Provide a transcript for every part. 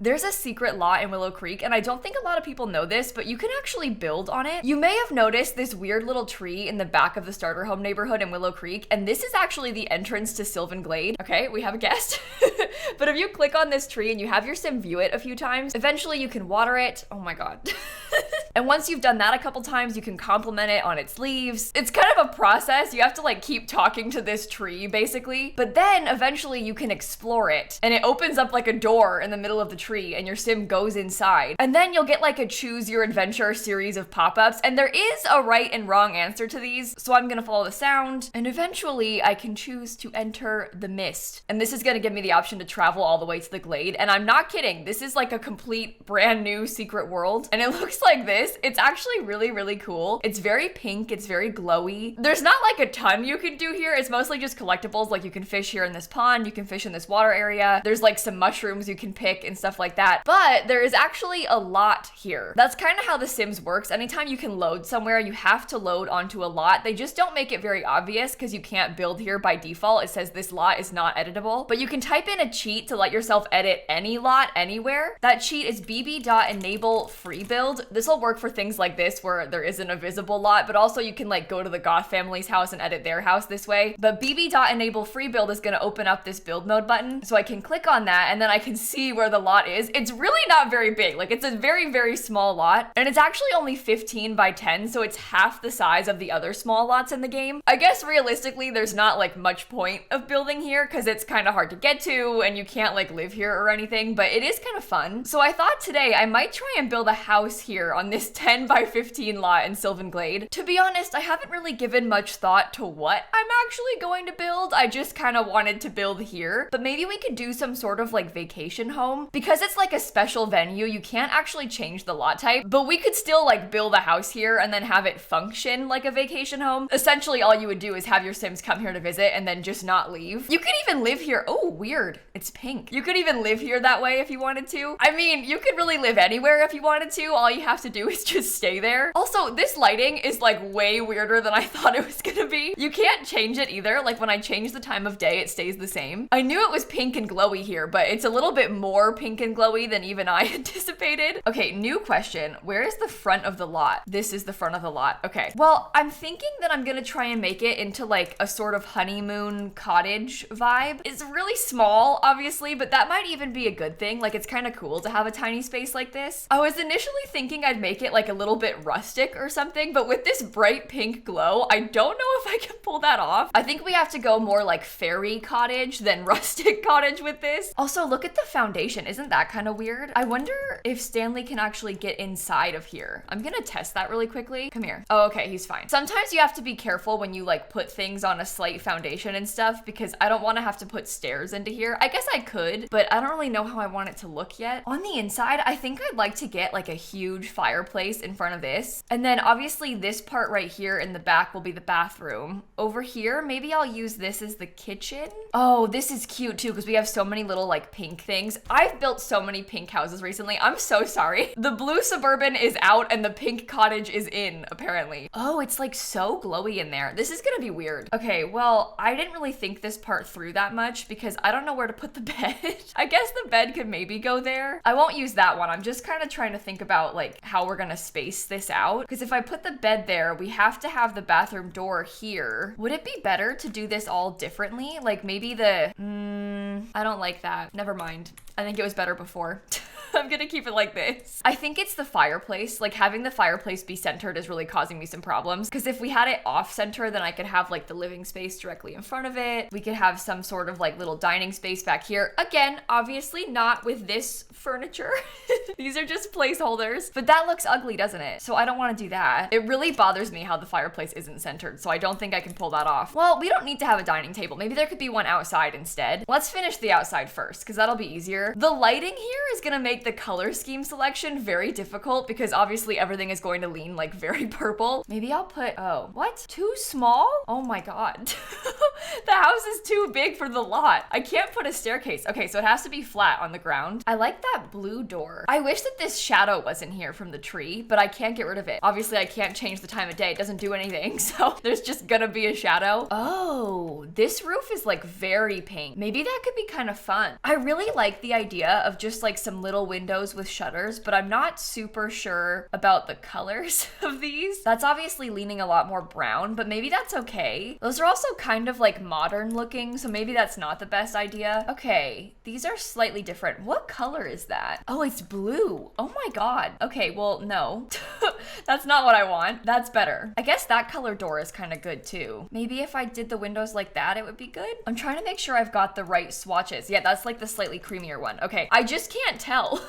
There's a secret lot in Willow Creek, and I don't think a lot of people know this, but you can actually build on it. You may have noticed this weird little tree in the back of the starter home neighborhood in Willow Creek, and this is actually the entrance to Sylvan Glade. Okay, we have a guest. But if you click on this tree and you have your sim view it a few times, eventually you can water it. Oh my god. And once you've done that a couple times, you can compliment it on its leaves. It's kind of a process. You have to like keep talking to this tree basically, but then eventually you can explore it and it opens up like a door in the middle of the tree and your sim goes inside. And then you'll get like a choose your adventure series of pop-ups, and there is a right and wrong answer to these. So I'm gonna follow the sound and eventually I can choose to enter the mist. And this is gonna give me the option to travel all the way to the glade. And I'm not kidding. This is like a complete brand new secret world. And it looks like this. It's actually really, really cool. It's very pink. It's very glowy. There's not like a ton you can do here. It's mostly just collectibles. Like you can fish here in this pond. You can fish in this water area. There's like some mushrooms you can pick and stuff like that. But there is actually a lot here. That's kind of how The Sims works. Anytime you can load somewhere, you have to load onto a lot. They just don't make it very obvious because you can't build here by default. It says this lot is not editable, but you can type in a cheat to let yourself edit any lot anywhere. That cheat is bb.enable free build. This will work for things like this where there isn't a visible lot, but also you can like go to the Goth family's house and edit their house this way. But bb.enable free build is going to open up this build mode button. So I can click on that and then I can see where the lot is. It's really not very big. Like it's a very, very small lot, and it's actually only 15 by 10. So it's half the size of the other small lots in the game. I guess realistically, there's not like much point of building here because it's kind of hard to get to and you can't like live here or anything, but it is kind of fun. So I thought today I might try and build a house here on this 10 by 15 lot in Sylvan Glade. To be honest, I haven't really given much thought to what I'm actually going to build. I just kind of wanted to build here, but maybe we could do some sort of like vacation home. Because it's like a special venue, you can't actually change the lot type, but we could still like build a house here and then have it function like a vacation home. Essentially, all you would do is have your Sims come here to visit and then just not leave. You could even live here. Oh, weird. It's pink. You could even live here that way if you wanted to. I mean, you could really live anywhere if you wanted to. All you have to do is just stay there. Also, this lighting is like way weirder than I thought it was gonna be. You can't change it either. Like when I change the time of day, it stays the same. I knew it was pink and glowy here, but it's a little bit more pink and glowy than even I anticipated. Okay, new question. Where is the front of the lot? This is the front of the lot. Okay. Well, I'm thinking that I'm gonna try and make it into like a sort of honeymoon cottage vibe. It's really small, obviously, but that might even be a good thing. Like it's kind of cool to have a tiny space like this. I was initially thinking I'd make it like a little bit rustic or something, but with this bright pink glow, I don't know if I can pull that off. I think we have to go more like fairy cottage than rustic cottage with this. Also, look at the foundation. Isn't that kind of weird? I wonder if Stanley can actually get inside of here. I'm gonna test that really quickly. Come here. Oh, okay, he's fine. Sometimes you have to be careful when you like put things on a slight foundation and stuff because I don't want to have to put stairs into here. I guess I could, but I don't really know how I want it to look yet. On the inside, I think I'd like to get like a huge fireplace in front of this. And then obviously this part right here in the back will be the bathroom. Over here, maybe I'll use this as the kitchen. Oh, this is cute too because we have so many little like pink things. I've built so many pink houses recently. I'm so sorry. The blue suburban is out and the pink cottage is in, apparently. Oh, it's like so glowy in there. This is gonna be weird. Okay, well, I didn't really think this part through that much because I don't know where to put the bed. I guess the bed could maybe go there. I won't use that one. I'm just kind of trying to think about like how we're gonna space this out. Because if I put the bed there, we have to have the bathroom door here. Would it be better to do this all differently? Like maybe the, I don't like that. Never mind. I think it was better before. I'm gonna keep it like this. I think it's the fireplace. Like having the fireplace be centered is really causing me some problems. Because if we had it off center, then I could have like the living space directly in front of it. We could have some sort of like little dining space back here. Again, obviously not with this furniture. These are just placeholders. But that looks ugly, doesn't it? So I don't want to do that. It really bothers me how the fireplace isn't centered. So I don't think I can pull that off. Well, we don't need to have a dining table. Maybe there could be one outside instead. Let's finish the outside first because that'll be easier. The lighting here is gonna make the color scheme selection very difficult because obviously everything is going to lean like very purple. Maybe I'll put, oh, what? Too small? Oh my God. The house is too big for the lot. I can't put a staircase. Okay, so it has to be flat on the ground. I like that blue door. I wish that this shadow wasn't here from the tree, but I can't get rid of it. Obviously, I can't change the time of day. It doesn't do anything, so there's just gonna be a shadow. Oh, this roof is like very pink. Maybe that could be kind of fun. I really like the idea of just like some little windows with shutters, but I'm not super sure about the colors of these. That's obviously leaning a lot more brown, but maybe that's okay. Those are also kind of like modern looking, so maybe that's not the best idea. Okay, these are slightly different. What color is that? Oh, it's blue. Oh my God. Okay, well, no. That's not what I want. That's better. I guess that color door is kind of good too. Maybe if I did the windows like that, it would be good. I'm trying to make sure I've got the right swatches. Yeah, that's like the slightly creamier one. Okay, I just can't tell.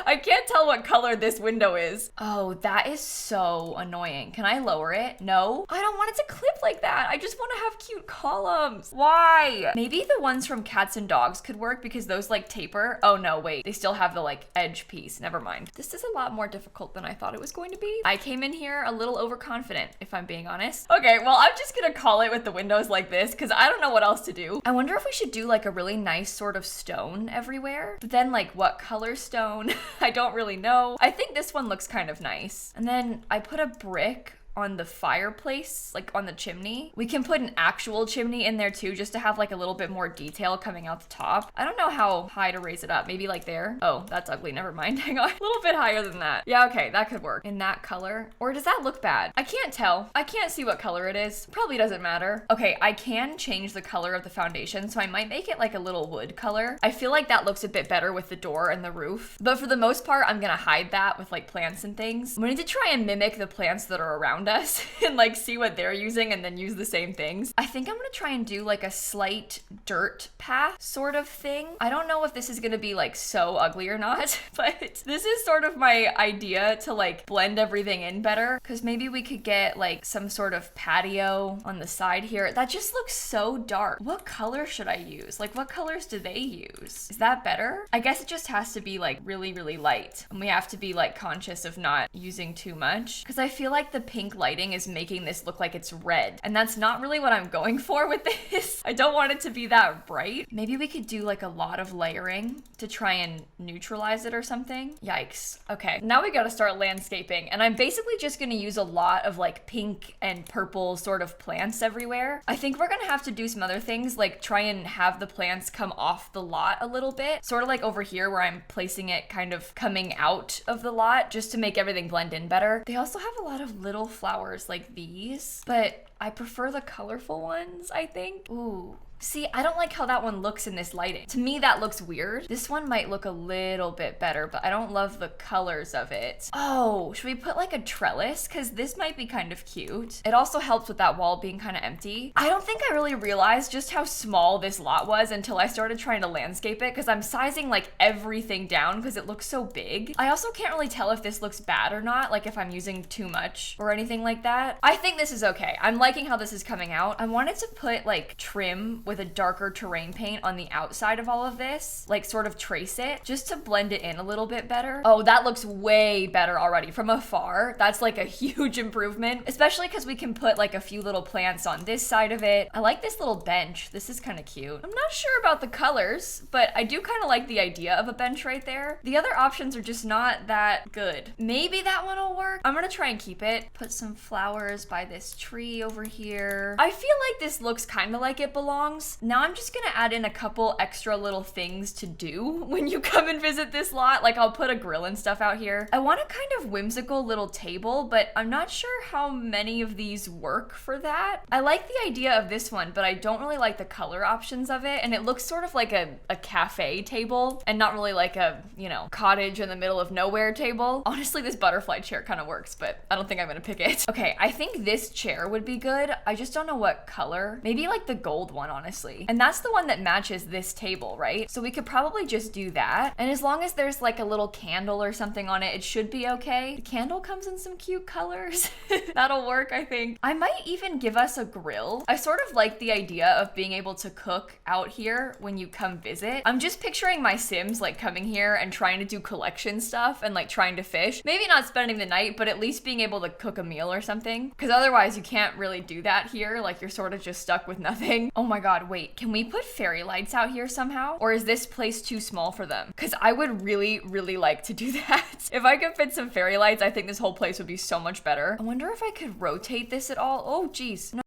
I can't tell what color this window is. Oh, that is so annoying. Can I lower it? No, I don't want it to clip like that. I just want to have cute columns. Why? Maybe the ones from cats and dogs could work because those like taper. Oh no, wait, they still have the like edge piece. Never mind. This is a lot more difficult than I thought it was going to be. I came in here a little overconfident, if I'm being honest. Okay, well, I'm just gonna call it with the windows like this because I don't know what else to do. I wonder if we should do like a really nice sort of stone everywhere, but then like what color stone? I don't really know. I think this one looks kind of nice. And then I put a brick on the fireplace, like on the chimney. We can put an actual chimney in there too, just to have like a little bit more detail coming out the top. I don't know how high to raise it up. Maybe like there. Oh, that's ugly. Never mind. Hang on. A little bit higher than that. Yeah, okay, that could work. In that color. Or does that look bad? I can't tell. I can't see what color it is. Probably doesn't matter. Okay, I can change the color of the foundation, so I might make it like a little wood color. I feel like that looks a bit better with the door and the roof. But for the most part, I'm gonna hide that with like plants and things. I'm gonna need to try and mimic the plants that are around us and like see what they're using and then use the same things. I think I'm gonna try and do like a slight dirt path sort of thing. I don't know if this is gonna be like so ugly or not, but this is sort of my idea to like blend everything in better, because maybe we could get like some sort of patio on the side here. That just looks so dark. What color should I use? Like what colors do they use? Is that better? I guess it just has to be like really, really light, and we have to be like conscious of not using too much, because I feel like the pink lighting is making this look like it's red, and that's not really what I'm going for with this. I don't want it to be that bright. Maybe we could do like a lot of layering to try and neutralize it or something. Yikes. Okay, now we gotta start landscaping, and I'm basically just gonna use a lot of like pink and purple sort of plants everywhere. I think we're gonna have to do some other things, like try and have the plants come off the lot a little bit, sort of like over here where I'm placing it kind of coming out of the lot, just to make everything blend in better. They also have a lot of little flowers like these, but I prefer the colorful ones, I think. Ooh. See, I don't like how that one looks in this lighting. To me, that looks weird. This one might look a little bit better, but I don't love the colors of it. Oh, should we put like a trellis? Because this might be kind of cute. It also helps with that wall being kind of empty. I don't think I really realized just how small this lot was until I started trying to landscape it, because I'm sizing like everything down because it looks so big. I also can't really tell if this looks bad or not, like if I'm using too much or anything like that. I think this is okay. I'm liking how this is coming out. I wanted to put like trim with a darker terrain paint on the outside of all of this, like sort of trace it just to blend it in a little bit better. Oh, that looks way better already from afar. That's like a huge improvement, especially because we can put like a few little plants on this side of it. I like this little bench. This is kind of cute. I'm not sure about the colors, but I do kind of like the idea of a bench right there. The other options are just not that good. Maybe that one will work. I'm gonna try and keep it. Put some flowers by this tree over here. I feel like this looks kind of like it belongs. Now I'm just gonna add in a couple extra little things to do when you come and visit this lot. Like I'll put a grill and stuff out here. I want a kind of whimsical little table, but I'm not sure how many of these work for that. I like the idea of this one, but I don't really like the color options of it. And it looks sort of like a cafe table and not really like a, you know, cottage in the middle of nowhere table. Honestly, this butterfly chair kind of works, but I don't think I'm gonna pick it. Okay, I think this chair would be good. I just don't know what color. Maybe like the gold one, honestly. honestly. And that's the one that matches this table, right? So we could probably just do that. And as long as there's like a little candle or something on it, it should be okay. The candle comes in some cute colors. That'll work, I think. I might even give us a grill. I sort of like the idea of being able to cook out here when you come visit. I'm just picturing my Sims like coming here and trying to do collection stuff and like trying to fish. Maybe not spending the night, but at least being able to cook a meal or something. Because otherwise you can't really do that here. Like you're sort of just stuck with nothing. Oh my God, wait, can we put fairy lights out here somehow? Or is this place too small for them? Because I would really, really like to do that. If I could fit some fairy lights, I think this whole place would be so much better. I wonder if I could rotate this at all. Oh, geez. No.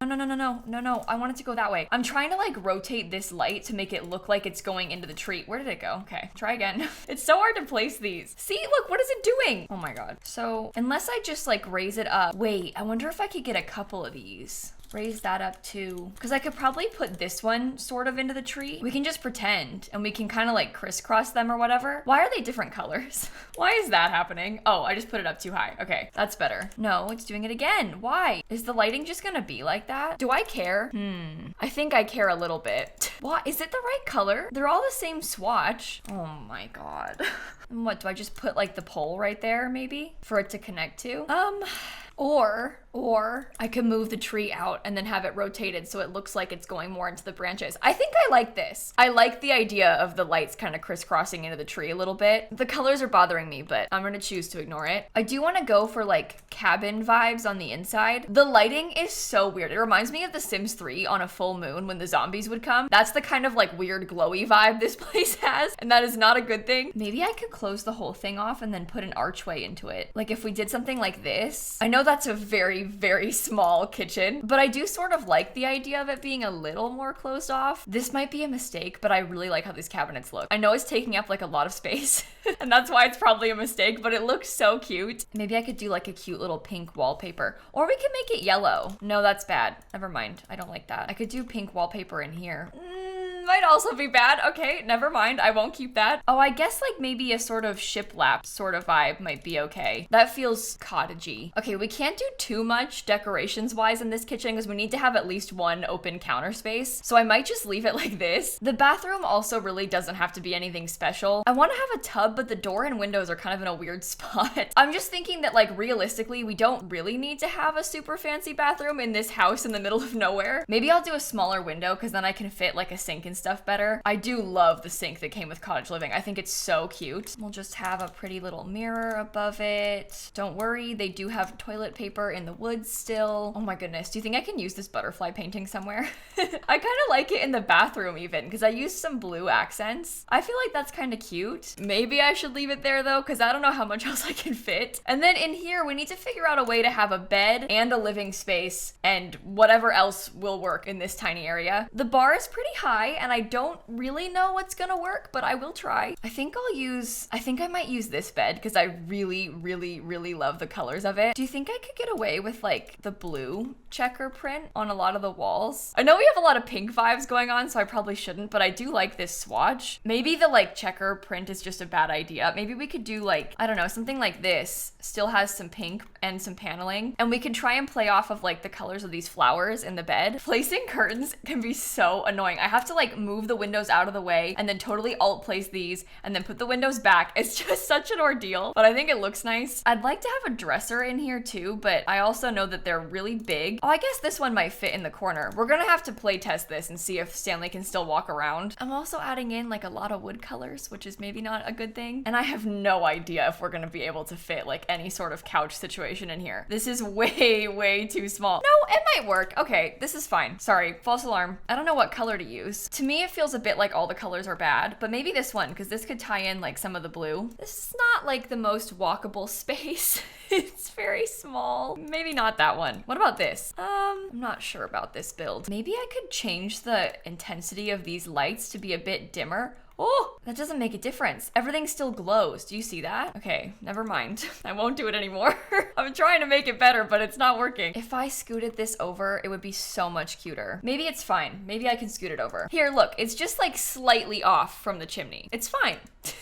I want it to go that way. I'm trying to like rotate this light to make it look like it's going into the tree. Where did it go? Okay, try again. It's so hard to place these. See, look, what is it doing? Oh my God. So unless I just like raise it up. Wait, I wonder if I could get a couple of these. Raise that up too. Because I could probably put this one sort of into the tree. We can just pretend and we can kind of like crisscross them or whatever. Why are they different colors? Why is that happening? Oh, I just put it up too high. Okay, that's better. No, it's doing it again. Why? Is the lighting just gonna be like that? Do I care? I think I care a little bit. What? Is it the right color? They're all the same swatch. Oh my God. And what, do I just put like the pole right there maybe for it to connect to? Or I could move the tree out and then have it rotated so it looks like it's going more into the branches. I think I like this. I like the idea of the lights kind of crisscrossing into the tree a little bit. The colors are bothering me, but I'm gonna choose to ignore it. I do want to go for like cabin vibes on the inside. The lighting is so weird. It reminds me of The Sims 3 on a full moon when the zombies would come. That's the kind of like weird glowy vibe this place has, and that is not a good thing. Maybe I could close the whole thing off and then put an archway into it. Like if we did something like this. I know that's a very, very small kitchen, but I do sort of like the idea of it being a little more closed off. This might be a mistake, but I really like how these cabinets look. I know it's taking up like a lot of space and that's why it's probably a mistake, but it looks so cute. Maybe I could do like a cute little pink wallpaper, or we could make it yellow. No, that's bad. Never mind. I don't like that. I could do pink wallpaper in here. Might also be bad. Okay, never mind. I won't keep that. Oh, I guess like maybe a sort of shiplap sort of vibe might be okay. That feels cottagey. Okay, we can't do too much decorations wise in this kitchen because we need to have at least one open counter space. So I might just leave it like this. The bathroom also really doesn't have to be anything special. I want to have a tub, but the door and windows are kind of in a weird spot. I'm just thinking that like realistically, we don't really need to have a super fancy bathroom in this house in the middle of nowhere. Maybe I'll do a smaller window because then I can fit like a sink and stuff better. I do love the sink that came with cottage living. I think it's so cute. We'll just have a pretty little mirror above it. Don't worry, they do have toilet paper in the woods still. Oh my goodness, do you think I can use this butterfly painting somewhere? I kind of like it in the bathroom even because I used some blue accents. I feel like that's kind of cute. Maybe I should leave it there though because I don't know how much else I can fit. And then in here, we need to figure out a way to have a bed and a living space and whatever else will work in this tiny area. The bar is pretty high and I don't really know what's gonna work, but I will try. I think I might use this bed because I really, really, really love the colors of it. Do you think I could get away with like the blue checker print on a lot of the walls? I know we have a lot of pink vibes going on, so I probably shouldn't, but I do like this swatch. Maybe the like checker print is just a bad idea. Maybe we could do like, I don't know, something like this. Still has some pink and some paneling, and we can try and play off of like the colors of these flowers in the bed. Placing curtains can be so annoying. I have to like move the windows out of the way and then totally alt place these and then put the windows back. It's just such an ordeal, but I think it looks nice. I'd like to have a dresser in here too, but I also know that they're really big. Oh, I guess this one might fit in the corner. We're gonna have to play test this and see if Stanley can still walk around. I'm also adding in like a lot of wood colors, which is maybe not a good thing. And I have no idea if we're gonna be able to fit like any sort of couch situation in here. This is way, way too small. No, it might work. Okay, this is fine. Sorry, false alarm. I don't know what color to use. To me, it feels a bit like all the colors are bad, but maybe this one, because this could tie in like some of the blue. This is not like the most walkable space. It's very small. Maybe not that one. What about this? I'm not sure about this build. Maybe I could change the intensity of these lights to be a bit dimmer. Oh, that doesn't make a difference. Everything still glows. Do you see that? Okay, never mind. I won't do it anymore. I'm trying to make it better, but it's not working. If I scooted this over, it would be so much cuter. Maybe it's fine. Maybe I can scoot it over. Here, look, it's just like slightly off from the chimney. It's fine.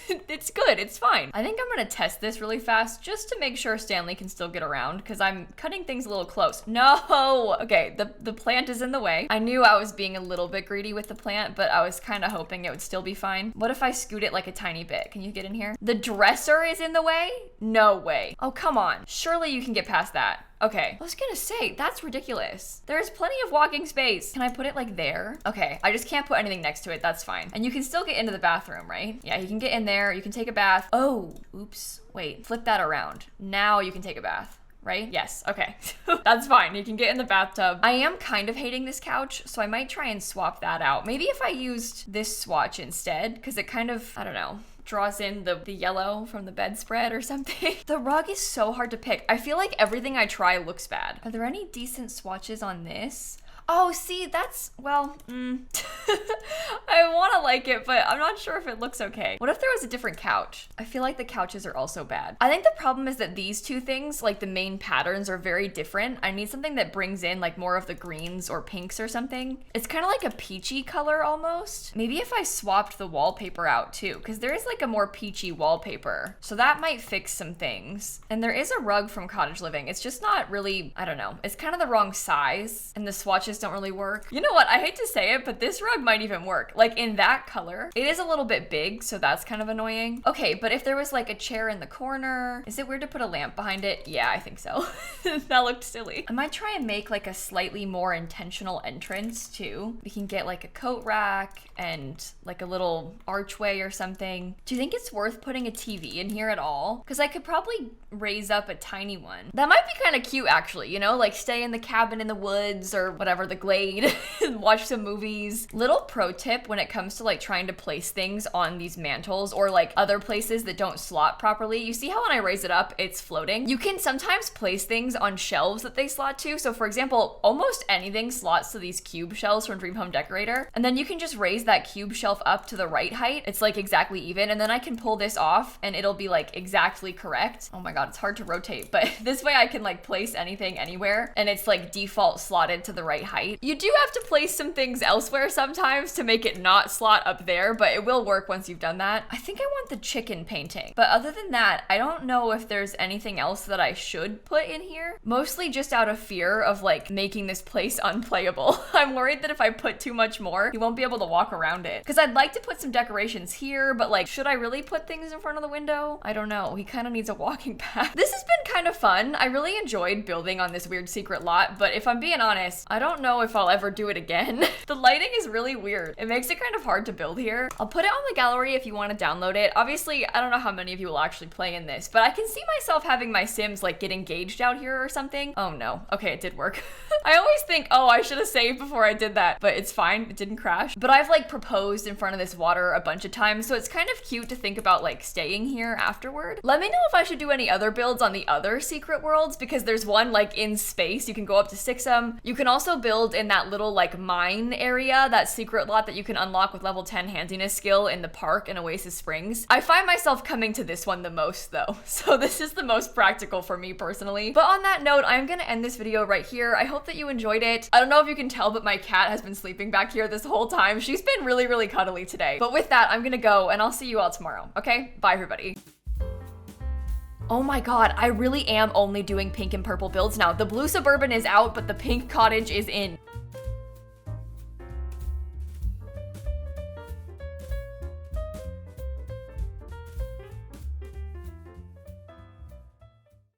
It's good, it's fine. I think I'm gonna test this really fast just to make sure Stanley can still get around because I'm cutting things a little close. No! Okay, the plant is in the way. I knew I was being a little bit greedy with the plant, but I was kind of hoping it would still be fine. What if I scoot it like a tiny bit? Can you get in here? The dresser is in the way? No way. Oh, come on. Surely you can get past that. Okay, I was gonna say, that's ridiculous. There's plenty of walking space. Can I put it like there? Okay, I just can't put anything next to it, that's fine. And you can still get into the bathroom, right? Yeah, you can get in there, you can take a bath. Oh, oops, wait, flip that around. Now you can take a bath. Right? Yes, okay. That's fine, you can get in the bathtub. I am kind of hating this couch, so I might try and swap that out. Maybe if I used this swatch instead, because it kind of, I don't know, draws in the yellow from the bedspread or something. The rug is so hard to pick. I feel like everything I try looks bad. Are there any decent swatches on this? Oh, see, that's, well, I want to like it, but I'm not sure if it looks okay. What if there was a different couch? I feel like the couches are also bad. I think the problem is that these two things, like the main patterns, are very different. I need something that brings in like more of the greens or pinks or something. It's kind of like a peachy color almost. Maybe if I swapped the wallpaper out too, because there is like a more peachy wallpaper. So that might fix some things. And there is a rug from Cottage Living. It's just not really, I don't know. It's kind of the wrong size and the swatches don't really work. You know what? I hate to say it, but this rug might even work. Like in that color, it is a little bit big, so that's kind of annoying. Okay, but if there was like a chair in the corner, is it weird to put a lamp behind it? Yeah, I think so. That looked silly. I might try and make like a slightly more intentional entrance too. We can get like a coat rack and like a little archway or something. Do you think it's worth putting a TV in here at all? Because I could probably raise up a tiny one. That might be kind of cute actually, you know, like stay in the cabin in the woods or whatever, the Glade, and watch some movies. Little pro tip when it comes to like trying to place things on these mantles or like other places that don't slot properly. You see how when I raise it up, it's floating? You can sometimes place things on shelves that they slot to. So for example, almost anything slots to these cube shelves from Dream Home Decorator. And then you can just raise that cube shelf up to the right height. It's like exactly even. And then I can pull this off and it'll be like exactly correct. Oh my God, it's hard to rotate, but this way I can like place anything anywhere and it's like default slotted to the right height. You do have to place some things elsewhere sometimes to make it not slot up there, but it will work once you've done that. I think I want the chicken painting, but other than that, I don't know if there's anything else that I should put in here. Mostly just out of fear of like making this place unplayable. I'm worried that if I put too much more, you won't be able to walk around it. Because I'd like to put some decorations here, but like, should I really put things in front of the window? I don't know. He kind of needs a walking path. This has been kind of fun. I really enjoyed building on this weird secret lot, but if I'm being honest, I don't know if I'll ever do it again. The lighting is really weird. It makes it kind of hard to build here. I'll put it on the gallery if you want to download it. Obviously, I don't know how many of you will actually play in this, but I can see myself having my Sims like get engaged out here or something. Oh no. Okay, it did work. I always think, oh, I should have saved before I did that, but it's fine. It didn't crash. But I've like proposed in front of this water a bunch of times, so it's kind of cute to think about like staying here afterward. Let me know if I should do any other builds on the other secret worlds, because there's one like in space. You can go up to 6 of them. You can also build in that little like mine area, that secret lot that you can unlock with level 10 handiness skill in the park in Oasis Springs. I find myself coming to this one the most though, so this is the most practical for me personally. But on that note, I'm gonna end this video right here. I hope that you enjoyed it. I don't know if you can tell, but my cat has been sleeping back here this whole time. She's been really, really cuddly today. But with that, I'm gonna go and I'll see you all tomorrow, okay? Bye everybody. Oh my God, I really am only doing pink and purple builds now. The blue Suburban is out, but the pink cottage is in.